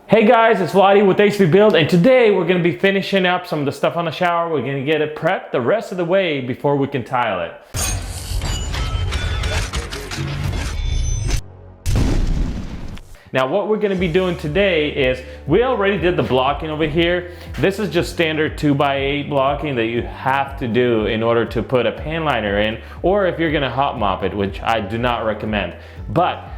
Hey guys, it's Vladi with HV Build, and today we're going to be finishing up some of the stuff on the shower. We're going to get it prepped the rest of the way before we can tile it. Now what we're going to be doing today is, we already did the blocking over here. This is just standard 2x8 blocking that you have to do in order to put a pan liner in, or if you're going to hot mop it, which I do not recommend. But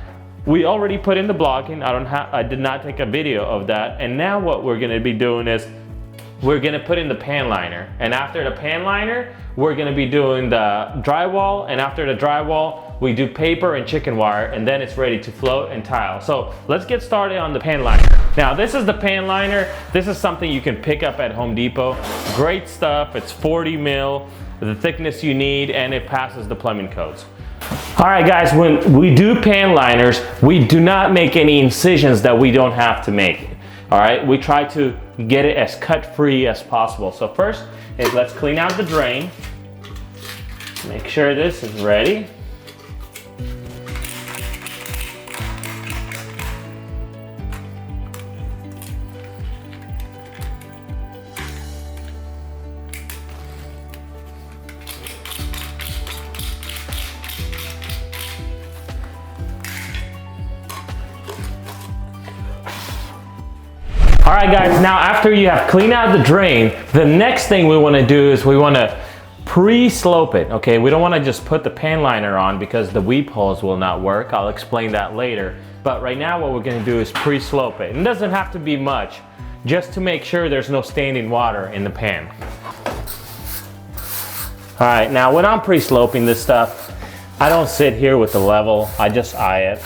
we already put in the blocking. I did not take a video of that. And now what we're gonna be doing is we're gonna put in the pan liner. And after the pan liner, we're gonna be doing the drywall. And after the drywall, we do paper and chicken wire, and then it's ready to float and tile. So let's get started on the pan liner. Now this is the pan liner. This is something you can pick up at Home Depot. Great stuff. It's 40 mil, the thickness you need, and it passes the plumbing codes. All right guys, when we do pan liners, we do not make any incisions that we don't have to make. All right, we try to get it as cut free as possible. So first is, let's clean out the drain. Make sure this is ready. All right guys, now after you have cleaned out the drain, the next thing we want to do is we want to pre-slope it, okay? We don't want to just put the pan liner on because the weep holes will not work. I'll explain that later. But right now what we're going to do is pre-slope it. It doesn't have to be much, just to make sure there's no standing water in the pan. All right, now when I'm pre-sloping this stuff, I don't sit here with the level, I just eye it.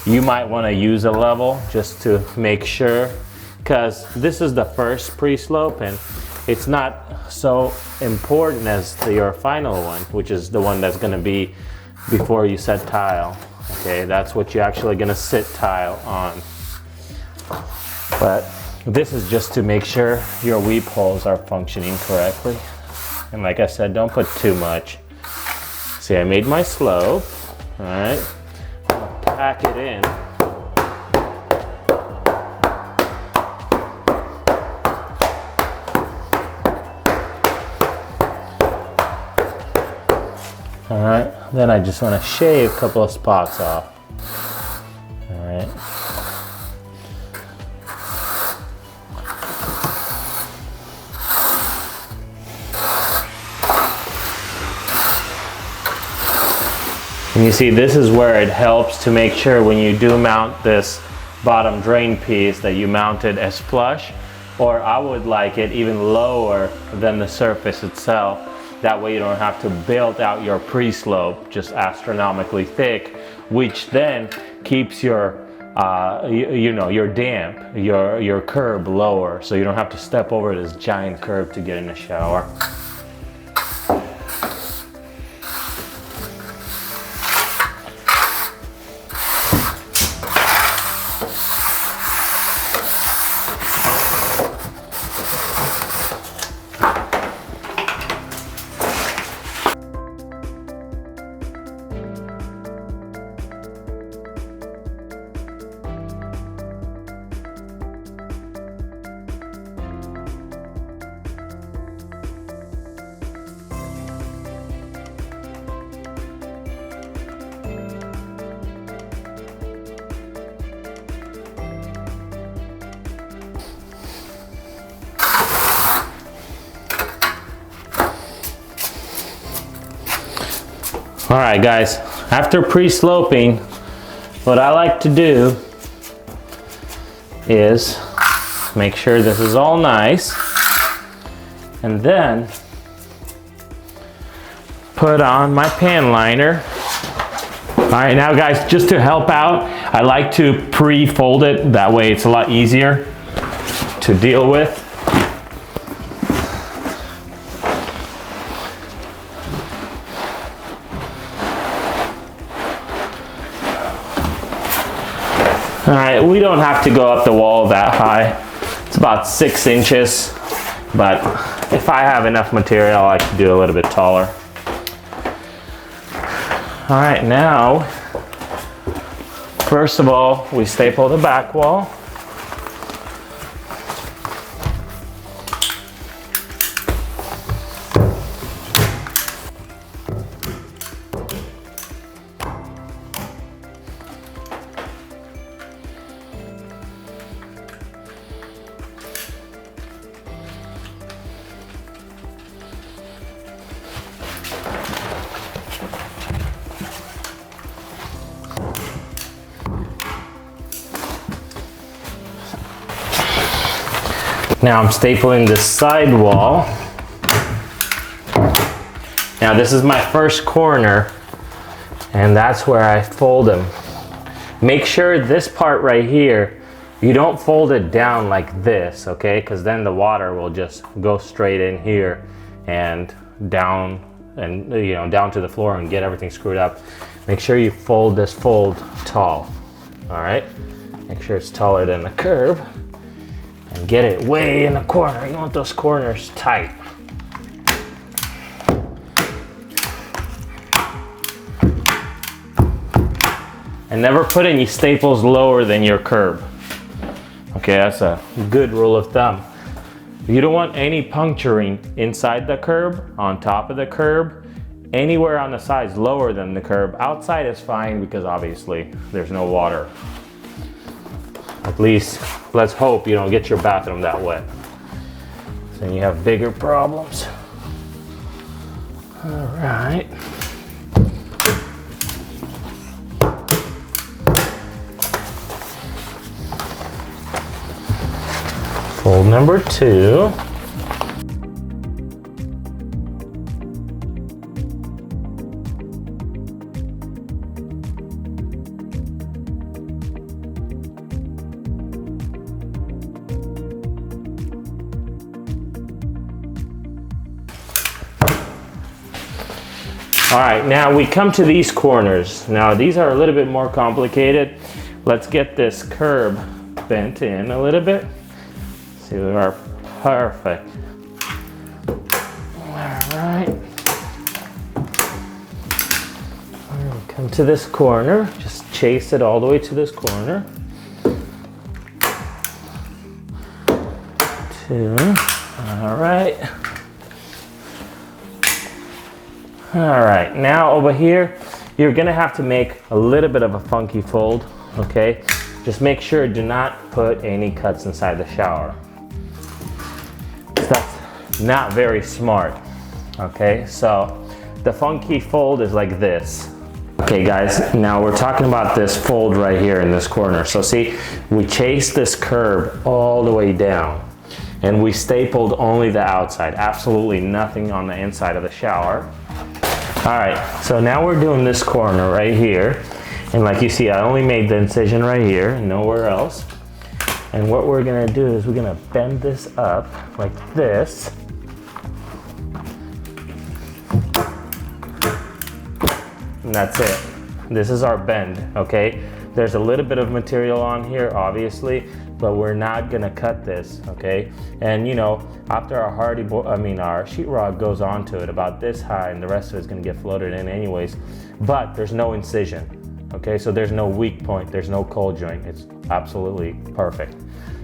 You might want to use a level just to make sure, because this is the first pre-slope and it's not so important as your final one, which is the one that's going to be before you set tile. Okay, that's what you're actually going to sit tile on. But this is just to make sure your weep holes are functioning correctly. And like I said, don't put too much. See, I made my slope. All right. Pack it in. All right, then I just want to shave a couple of spots off. All right. And you see, this is where it helps to make sure when you do mount this bottom drain piece that you mount it as flush, or I would like it even lower than the surface itself. That way you don't have to build out your pre-slope just astronomically thick, which then keeps your your damp, your curb lower, so you don't have to step over this giant curb to get in the shower. All right guys, after pre-sloping, what I like to do is make sure this is all nice, and then put on my pan liner. All right, now guys, just to help out, I like to pre-fold it. That way it's a lot easier to deal with. All right, we don't have to go up the wall that high. It's about 6 inches, but if I have enough material, I can do a little bit taller. All right, now, first of all, we staple the back wall. Now I'm stapling this side wall. Now this is my first corner, and that's where I fold them. Make sure this part right here, you don't fold it down like this, okay? Because then the water will just go straight in here and down, and down to the floor and get everything screwed up. Make sure you fold this fold tall, all right? Make sure it's taller than the curb, and get it way in the corner. You want those corners tight. And never put any staples lower than your curb. Okay, that's a good rule of thumb. You don't want any puncturing inside the curb, on top of the curb, anywhere on the sides lower than the curb. Outside is fine because obviously there's no water. At least, let's hope you don't get your bathroom that wet. Then you have bigger problems. All right. Fold number 2. All right, now we come to these corners. Now these are a little bit more complicated. Let's get this curb bent in a little bit. See, we are perfect. All right. Come to this corner. Just chase it all the way to this corner. 2. All right. All right. Now over here, you're gonna have to make a little bit of a funky fold. Okay. Just make sure do not put any cuts inside the shower. That's not very smart, okay? So the funky fold is like this. Okay guys, now we're talking about this fold right here in this corner. So see, we chased this curb all the way down and we stapled only the outside, absolutely nothing on the inside of the shower. All right, so now we're doing this corner right here. And like you see, I only made the incision right here, nowhere else. And what we're gonna do is we're gonna bend this up like this. And that's it. This is our bend, okay? There's a little bit of material on here, obviously, but we're not gonna cut this, okay? And after our our sheetrock goes onto it about this high, and the rest of it's gonna get floated in anyways, but there's no incision. Okay, so there's no weak point, there's no cold joint. It's absolutely perfect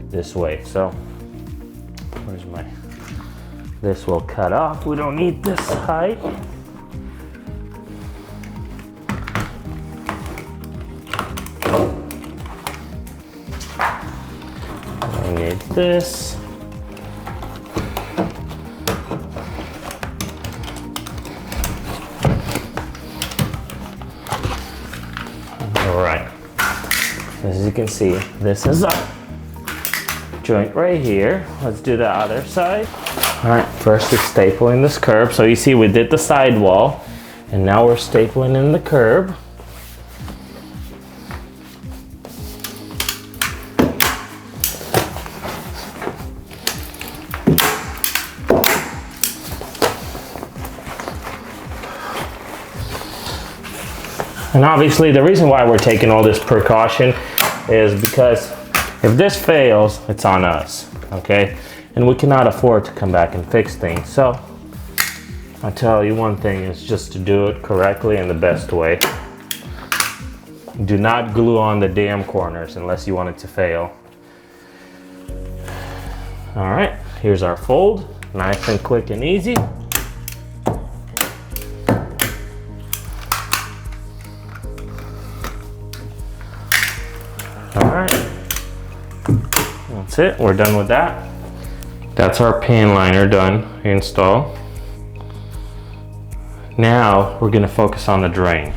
this way. So, where's my, this will cut off. We don't need this height. I need this. As you can see, this is a joint right here. Let's do the other side. All right, first we're stapling this curb. So you see we did the side wall, and now we're stapling in the curb. And obviously the reason why we're taking all this precaution is because if this fails, it's on us, okay? And we cannot afford to come back and fix things. So I'll tell you one thing is just to do it correctly in the best way. Do not glue on the damn corners unless you want it to fail. All right, here's our fold. Nice and quick and easy. That's it, we're done with that. That's our pan liner done, install. Now we're gonna focus on the drain.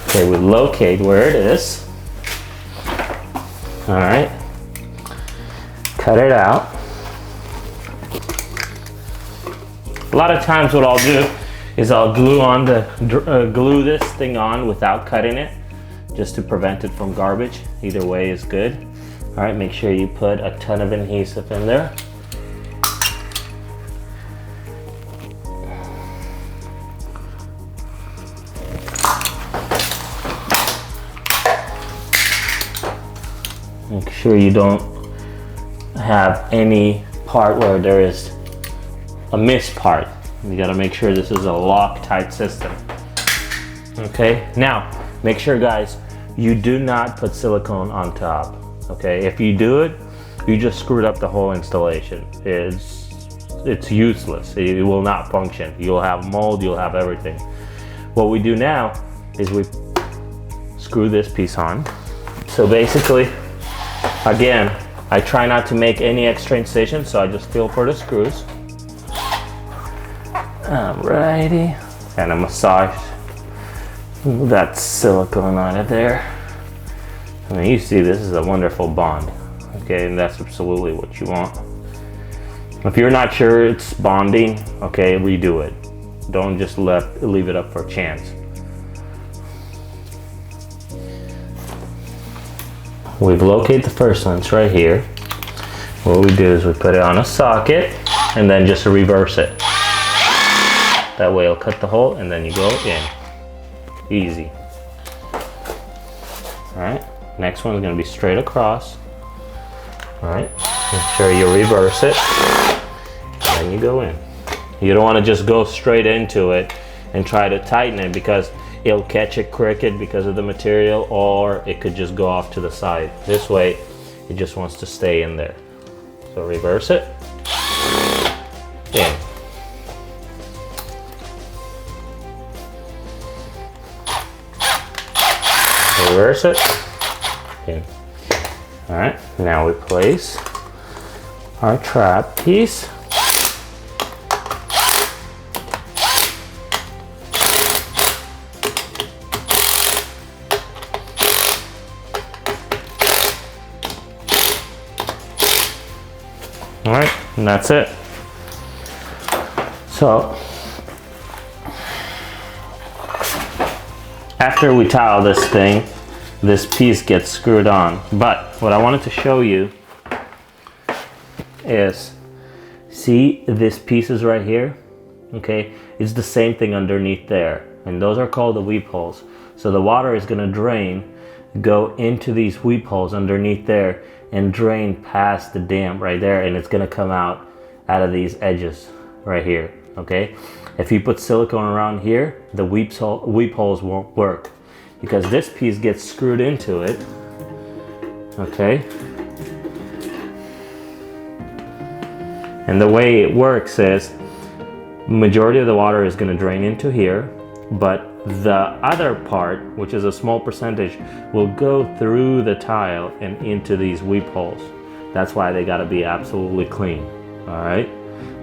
Okay, we locate where it is. All right, cut it out. A lot of times what I'll do is I'll glue this thing on without cutting it, just to prevent it from garbage. Either way is good. All right, make sure you put a ton of adhesive in there. Make sure you don't have any part where there is a missed part. You gotta make sure this is a Loctite system. Okay, now make sure, guys, you do not put silicone on top. Okay, if you do it, you just screwed up the whole installation. It's useless. It will not function. You'll have mold, you'll have everything. What we do now is we screw this piece on. So basically, again, I try not to make any extra incisions, so I just feel for the screws. Alrighty, and I massage that silicone out of there. I mean, you see, this is a wonderful bond. Okay, and that's absolutely what you want. If you're not sure it's bonding, okay, redo it. Don't just leave it up for chance. We've located the first one, it's right here. What we do is we put it on a socket and then just reverse it. That way it'll cut the hole and then you go in. Easy. All right, next one is gonna be straight across. All right, make sure you reverse it and then you go in. You don't wanna just go straight into it and try to tighten it, because it'll catch it crooked because of the material, or it could just go off to the side. This way, it just wants to stay in there. So reverse it, in. Reverse it, in. All right, now we place our trap piece. All right, and that's it. So after we tile this thing, this piece gets screwed on. But what I wanted to show you is, see these pieces right here? Okay, it's the same thing underneath there. And those are called the weep holes. So the water is gonna drain, go into these weep holes underneath there and drain past the dam right there, and it's gonna come out of these edges right here, okay? If you put silicone around here, the weep holes won't work, because this piece gets screwed into it, okay? And the way it works is, majority of the water is gonna drain into here, but the other part, which is a small percentage, will go through the tile and into these weep holes. That's why they gotta be absolutely clean, all right?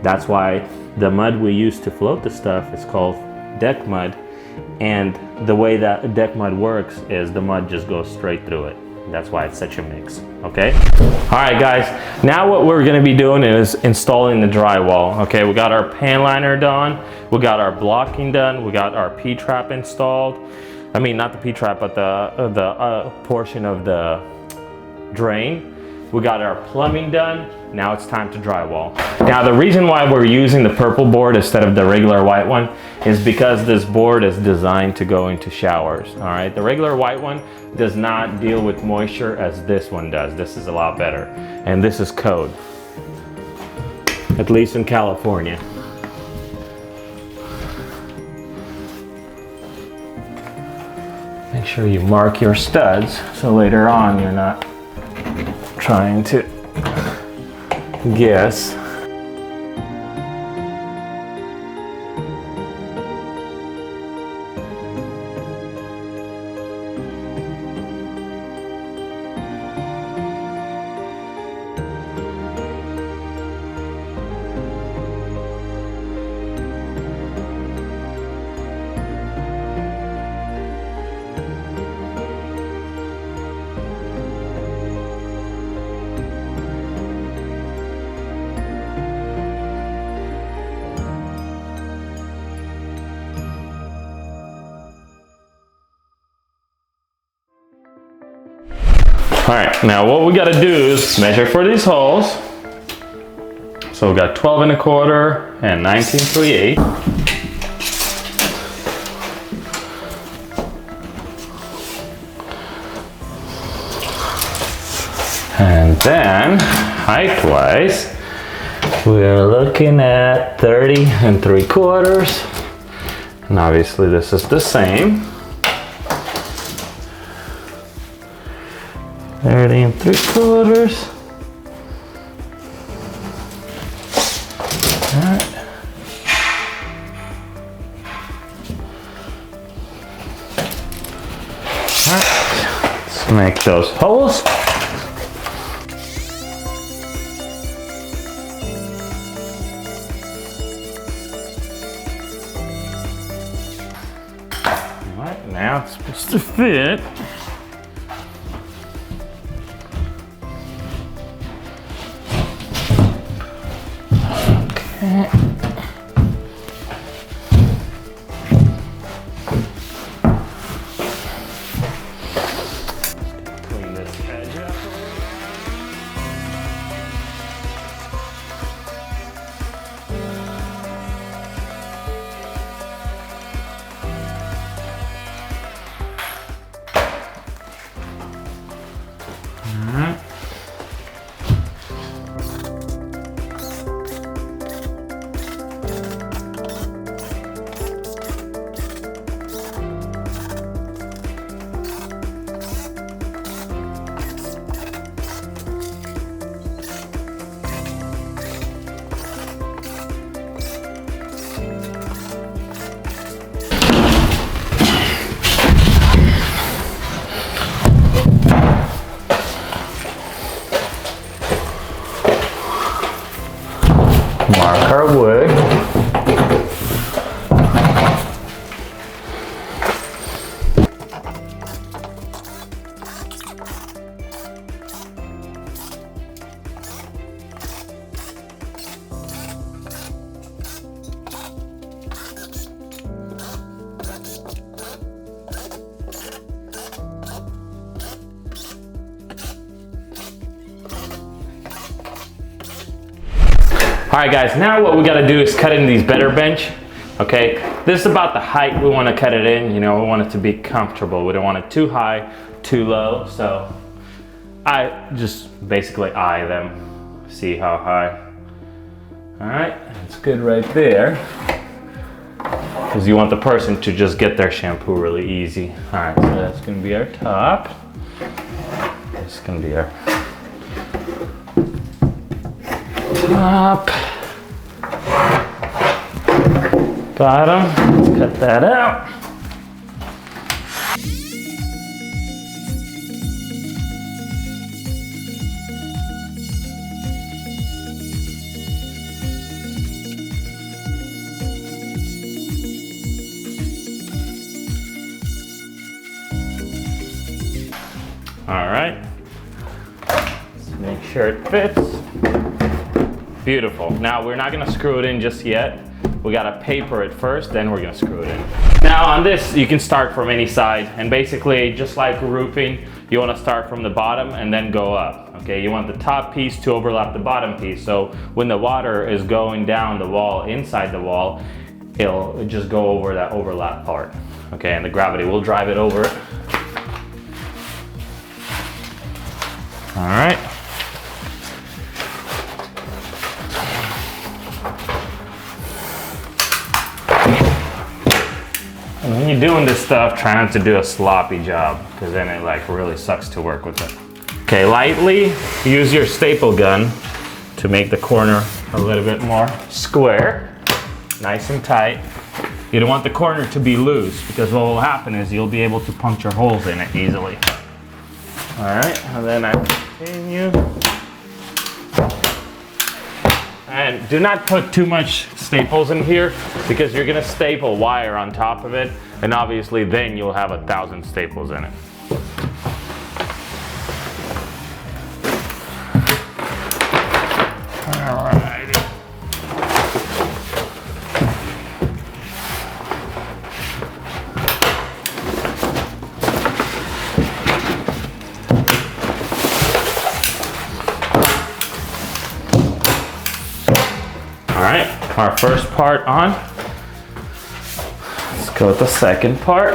That's why the mud we use to float the stuff is called deck mud, and the way that deck mud works is the mud just goes straight through it. That's why it's such a mix, okay? All right, guys, now what we're gonna be doing is installing the drywall, okay? We got our pan liner done, we got our blocking done, we got our P-trap installed. I mean, not the P-trap, but the portion of the drain. We got our plumbing done. Now it's time to drywall. Now the reason why we're using the purple board instead of the regular white one is because this board is designed to go into showers, all right? The regular white one does not deal with moisture as this one does. This is a lot better. And this is code, at least in California. Make sure you mark your studs so later on you're not trying to guess. Now what we gotta do is measure for these holes. So we got 12 1/4 and 19 3/8. And then height-wise, we're looking at 30 3/4. And obviously this is the same. 30 3/4. All right. All right. Let's make those holes. All right, now it's supposed to fit. Clean this edge up. All right. Mark our wood. All right guys, now what we gotta do is cut in these better bench. Okay, this is about the height we wanna cut it in. You know, we want it to be comfortable. We don't want it too high, too low. So I just basically eye them, see how high. All right, it's good right there. Because you want the person to just get their shampoo really easy. All right, so that's gonna be our top. This is gonna be our top. Bottom, let's cut that out. All right, let's make sure it fits. Beautiful. Now we're not gonna screw it in just yet. We gotta paper it first, then we're gonna screw it in. Now on this, you can start from any side, and basically, just like roofing, you wanna start from the bottom and then go up, okay? You want the top piece to overlap the bottom piece, so when the water is going down the wall, inside the wall, it'll just go over that overlap part, okay? And the gravity will drive it over it. All right. And when you're doing this stuff, try not to do a sloppy job, because then it like really sucks to work with it. Okay, lightly use your staple gun to make the corner a little bit more square, nice and tight. You don't want the corner to be loose, because what will happen is you'll be able to puncture holes in it easily. All right, and then I continue. And do not put too much staples in here, because you're gonna staple wire on top of it, and obviously then you'll have 1,000 staples in it. All right. our first part on. Let's go with the second part.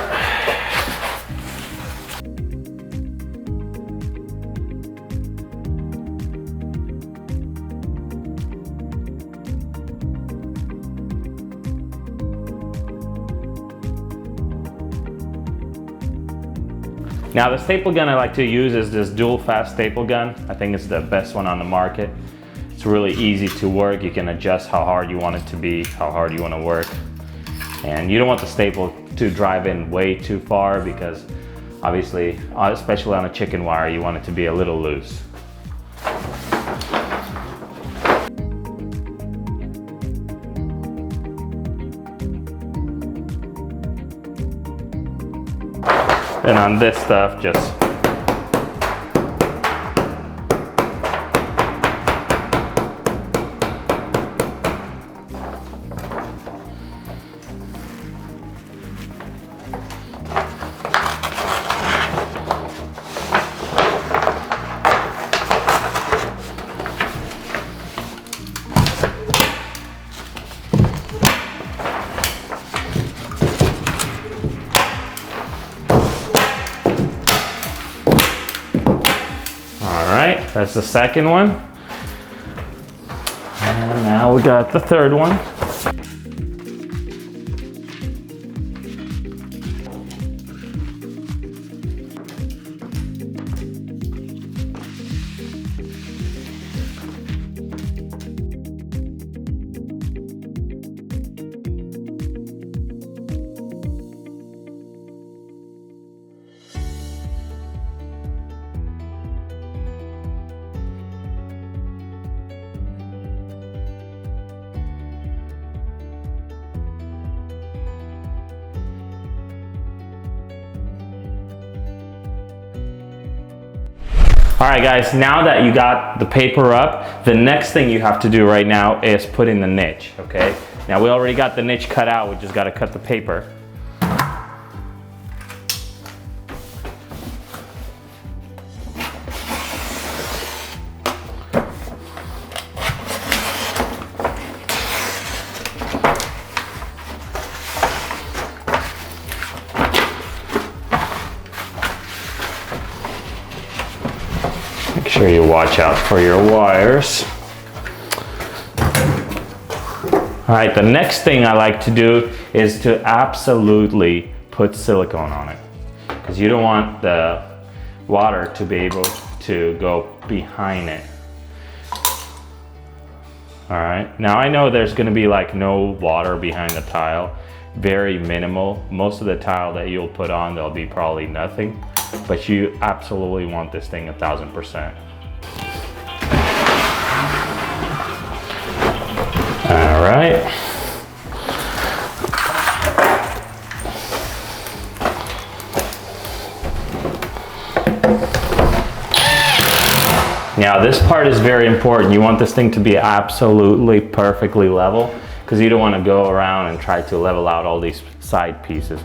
Now the staple gun I like to use is this dual fast staple gun. I think it's the best one on the market. It's really easy to work. You can adjust how hard you want it to be, how hard you want to work. And you don't want the staple to drive in way too far because obviously, especially on a chicken wire, you want it to be a little loose. And on this stuff, just that's the second one. And now we got the third one. All right guys, now that you got the paper up, the next thing you have to do right now is put in the niche, okay? Now we already got the niche cut out, we just gotta cut the paper. Make sure you watch out for your wires. All right, the next thing I like to do is to absolutely put silicone on it because you don't want the water to be able to go behind it. All right, now I know there's gonna be like no water behind the tile, very minimal. Most of the tile that you'll put on, there'll be probably nothing. But you absolutely want this thing 1000%. All right. Now this part is very important. You want this thing to be absolutely perfectly level because you don't want to go around and try to level out all these side pieces.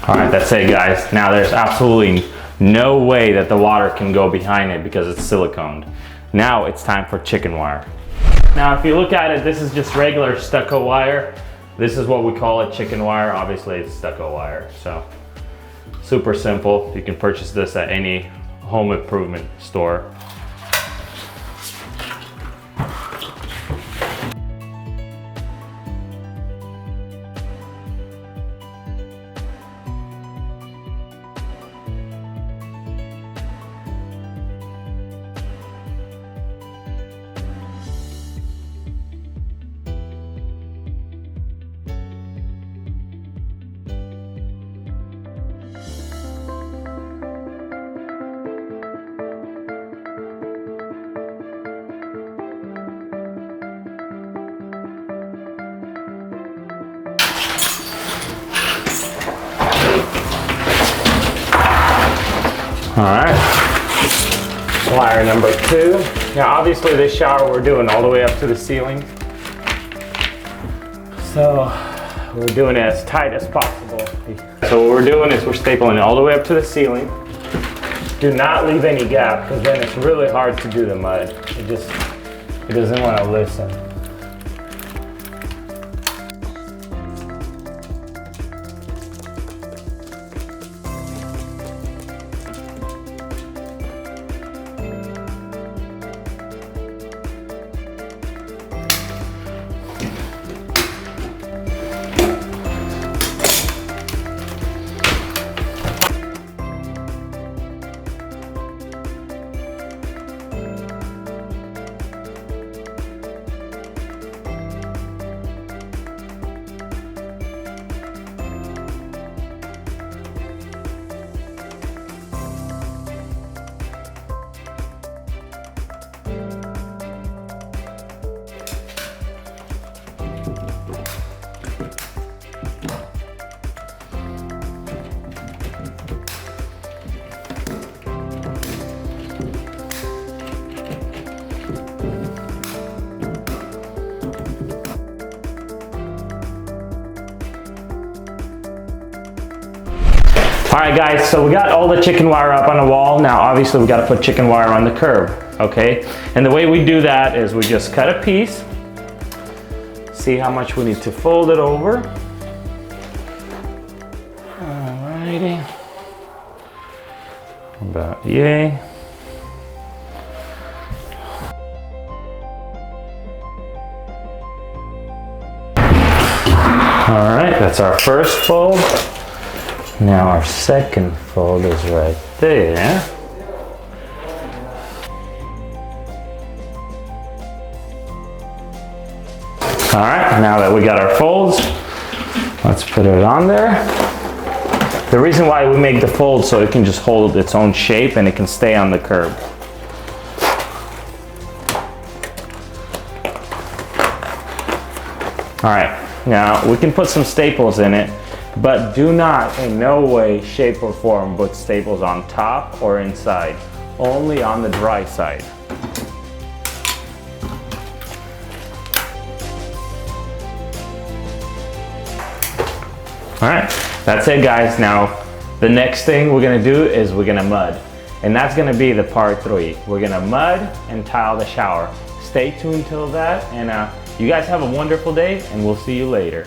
All right, that's it guys. Now there's absolutely no way that the water can go behind it because it's siliconed. Now it's time for chicken wire. Now if you look at it, this is just regular stucco wire. This is what we call it, chicken wire. Obviously it's stucco wire, so super simple. You can purchase this at any home improvement store. All right. Wire number 2. Now obviously this shower we're doing all the way up to the ceiling. So we're doing it as tight as possible. So what we're doing is we're stapling it all the way up to the ceiling. Do not leave any gap, because then it's really hard to do the mud. It doesn't want to listen. All right guys, so we got all the chicken wire up on the wall. Now obviously we got to put chicken wire on the curb, okay? And the way we do that is we just cut a piece, see how much we need to fold it over. Alrighty, about yay. All right, that's our first fold. Now our second fold is right there. All right, now that we got our folds, let's put it on there. The reason why we make the fold so it can just hold its own shape and it can stay on the curb. All right, now we can put some staples in it, but do not in no way, shape or form put staples on top or inside, only on the dry side. All right, that's it guys. Now the next thing we're gonna do is we're gonna mud, and that's gonna be the part 3. We're gonna mud and tile the shower. Stay tuned till that, and you guys have a wonderful day, and we'll see you later.